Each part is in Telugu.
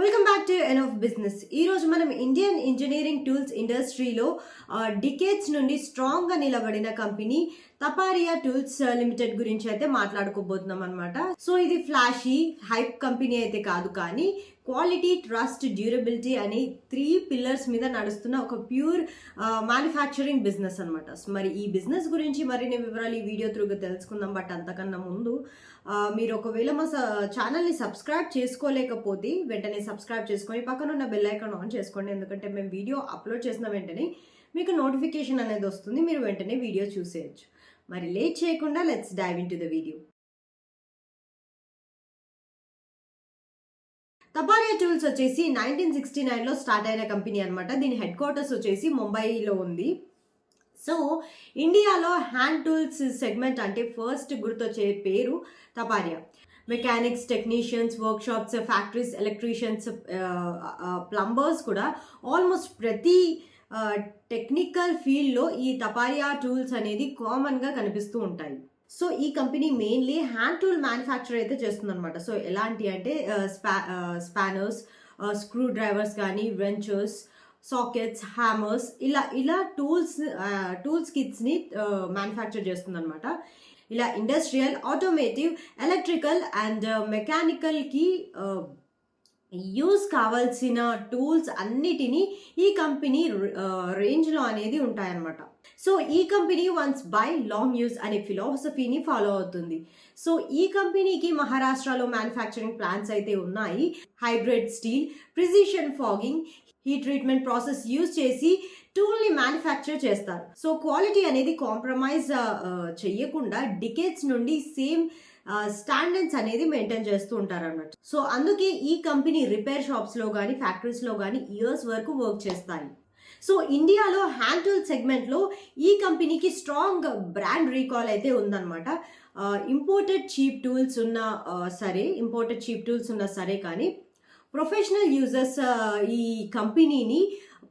Welcome back to N of business. ఈరోజు మనం ఇండియన్ ఇంజనీరింగ్ టూల్స్ ఇండస్ట్రీలో డికేట్స్ నుండి స్ట్రాంగ్గా నిలబడిన కంపెనీ తపారియా టూల్స్ లిమిటెడ్ గురించి అయితే మాట్లాడుకోబోతున్నాం అనమాట. సో ఇది ఫ్లాషీ హైప్ కంపెనీ అయితే కాదు, కానీ క్వాలిటీ, ట్రస్ట్, డ్యూరబిలిటీ అని 3 పిల్లర్స్ మీద నడుస్తున్న ఒక ప్యూర్ మ్యానుఫ్యాక్చరింగ్ బిజినెస్ అనమాట. మరి ఈ బిజినెస్ గురించి మరిన్ని వివరాలు ఈ వీడియో త్రూగా తెలుసుకుందాం. బట్ అంతకన్నా ముందు మీరు ఒకవేళ మా ఛానల్ని సబ్స్క్రైబ్ చేసుకోలేకపోతే వెంటనే సబ్స్క్రైబ్ చేసుకొని పక్కన ఉన్న బెల్ ఐకాన్ ఆన్ చేసుకోండి. ఎందుకంటే మేము వీడియో అప్లోడ్ చేసిన వెంటనే మీకు నోటిఫికేషన్ అనేది వస్తుంది, మీరు వెంటనే వీడియో చూసేయచ్చు. మరి లేట్ చేయకుండా let's dive into the video. Taparia tools వచ్చేసి 1969లో స్టార్ట్ అయిన కంపెనీ అనమాట. దీని హెడ్ క్వార్టర్స్ వచ్చేసి ముంబైలో ఉంది. సో ఇండియాలో హ్యాండ్ టూల్స్ సెగ్మెంట్ అంటే ఫస్ట్ గుర్తొచ్చే పేరు Taparia. Mechanics, technicians, workshops, factories, electricians, plumbers కూడా ఆల్మోస్ట్ ప్రతి టెక్నికల్ ఫీల్డ్లో ఈ తపారియా టూల్స్ అనేది కామన్గా కనిపిస్తూ ఉంటాయి. సో ఈ company mainly hand tool manufacture అయితే చేస్తుందన్నమాట. సో ఎలాంటి అంటే స్పానర్స్, స్క్రూ డ్రైవర్స్ కానీ, వెంచర్స్, సాకెట్స్, హ్యామర్స్, ఇలా టూల్స్ కిట్స్ని మ్యానుఫ్యాక్చర్ చేస్తుందన్నమాట. ఇలా ఇండస్ట్రియల్, ఆటోమేటివ్, ఎలక్ట్రికల్ అండ్ మెకానికల్కి యూజ్ కావాల్సిన టూల్స్ అన్నిటినీ ఈ కంపెనీ రేంజ్లో అనేది ఉంటాయన్నమాట. సో ఈ company once buy long use అనే ఫిలాసఫీని ఫాలో అవుతుంది. సో ఈ కంపెనీకి మహారాష్ట్రలో మ్యానుఫ్యాక్చరింగ్ ప్లాంట్స్ అయితే ఉన్నాయి. Hybrid steel, precision fogging, heat treatment process use చేసి టూల్ని మ్యానుఫ్యాక్చర్ చేస్తారు. సో క్వాలిటీ అనేది కాంప్రమైజ్ చెయ్యకుండా డికేట్స్ నుండి సేమ్ స్టాండర్డ్స్ అనేది మెయింటైన్ చేస్తూ ఉంటారు అన్నట్టు. సో అందుకే ఈ కంపెనీ రిపేర్ షాప్స్లో కానీ, ఫ్యాక్టరీస్లో కానీ ఇయర్స్ వరకు వర్క్ చేస్తాయి. సో ఇండియాలో హ్యాండ్ టూల్ సెగ్మెంట్లో ఈ కంపెనీకి స్ట్రాంగ్ బ్రాండ్ రీకాల్ అయితే ఉందన్నమాట. ఇంపోర్టెడ్ చీప్ టూల్స్ ఉన్నా సరే కానీ ప్రొఫెషనల్ యూజర్స్ ఈ కంపెనీని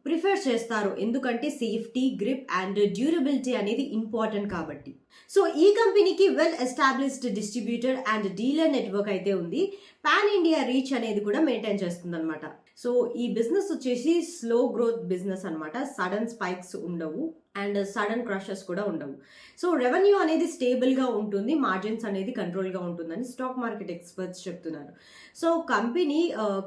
ప్రిఫర్ చేస్తారు. ఎందుకంటే సేఫ్టీ, గ్రిప్ అండ్ డ్యూరబిలిటీ అనేది ఇంపార్టెంట్ కాబట్టి. సో ఈ కంపెనీకి well established distributor and dealer network అయితే ఉంది. పాన్ ఇండియా రీచ్ అనేది కూడా మెయింటైన్ చేస్తుంది అనమాట. సో ఈ బిజినెస్ వచ్చేసి స్లో గ్రోత్ బిజినెస్ అనమాట. సడన్ స్పైక్స్ ఉండవు అండ్ సడన్ క్రషెస్ కూడా ఉండవు. సో రెవెన్యూ అనేది స్టేబుల్గా ఉంటుంది, మార్జిన్స్ అనేది కంట్రోల్గా ఉంటుందని స్టాక్ మార్కెట్ ఎక్స్పర్ట్స్ చెప్తున్నారు. సో కంపెనీ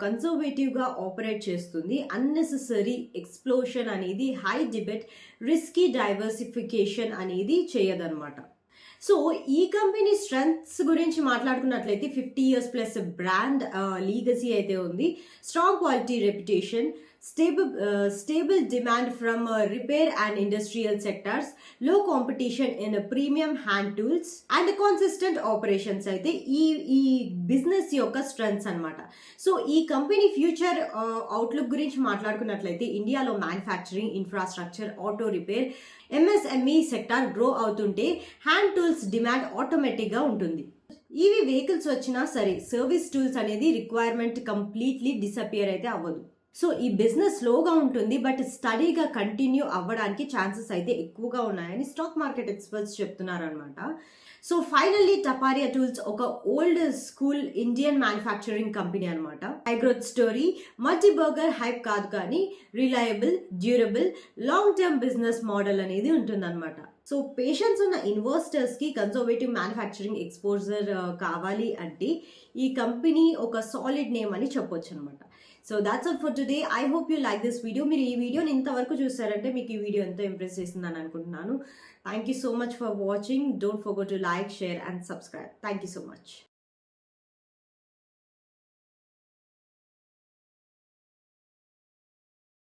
కన్సర్వేటివ్గా ఆపరేట్ చేస్తుంది. అన్నెసెసరీ ఎక్స్ప్లోషన్ అనేది, హై డిబెట్, రిస్కీ డైవర్సిఫికేషన్ అనేది చేయదన్నమాట. సో ఈ కంపెనీ స్ట్రెంగ్త్స్ గురించి మాట్లాడుకున్నట్లయితే 50 years ప్లస్ బ్రాండ్ లీగసీ అయితే ఉంది. Strong quality reputation, stable demand from repair and industrial sectors, low competition in premium hand tools and consistent operations అయితే ఈ బిజినెస్ యొక్క స్ట్రెంగ్త్స్ అనమాట. సో ఈ కంపెనీ ఫ్యూచర్ అవుట్లుక్ గురించి మాట్లాడుకున్నట్లయితే ఇండియాలో manufacturing, infrastructure, auto repair, MSME sector grow అవుతుంటే హ్యాండ్ టూల్స్ డిమాండ్ ఆటోమేటిక్గా ఉంటుంది. ఇవి వెహికల్స్ వచ్చినా సరే సర్వీస్ టూల్స్ అనేది రిక్వైర్మెంట్ కంప్లీట్లీ డిసపియర్ అయితే అవ్వదు. సో ఈ బిజినెస్ స్లోగా ఉంటుంది, బట్ స్టడీగా కంటిన్యూ అవ్వడానికి ఛాన్సెస్ అయితే ఎక్కువగా ఉన్నాయని స్టాక్ మార్కెట్ ఎక్స్పర్ట్స్ చెప్తున్నారు అనమాట. సో ఫైనల్లీ తపారియా టూల్స్ ఒక old school Indian manufacturing company అనమాట. High growth story, multi bagger hype కాదు, కానీ reliable, durable, long term business model అనేది ఉంటుందన్నమాట. సో పేషెన్స్ ఉన్న ఇన్వెస్టర్స్కి కన్జర్వేటివ్ మ్యానుఫ్యాక్చరింగ్ ఎక్స్పోజర్ కావాలి అంటే ఈ కంపెనీ ఒక సాలిడ్ నేమ్ అని చెప్పొచ్చు అనమాట. So that's all for today. I hope you like this video. మీరు ఈ వీడియోని ఇంతవరకు చూసారంటే మీకు ఈ వీడియో ఎంతో ఇంప్రెస్ చేసిందని అనుకుంటున్నాను. Thank you so much for watching. Don't forget to like, share and subscribe. Thank you so much.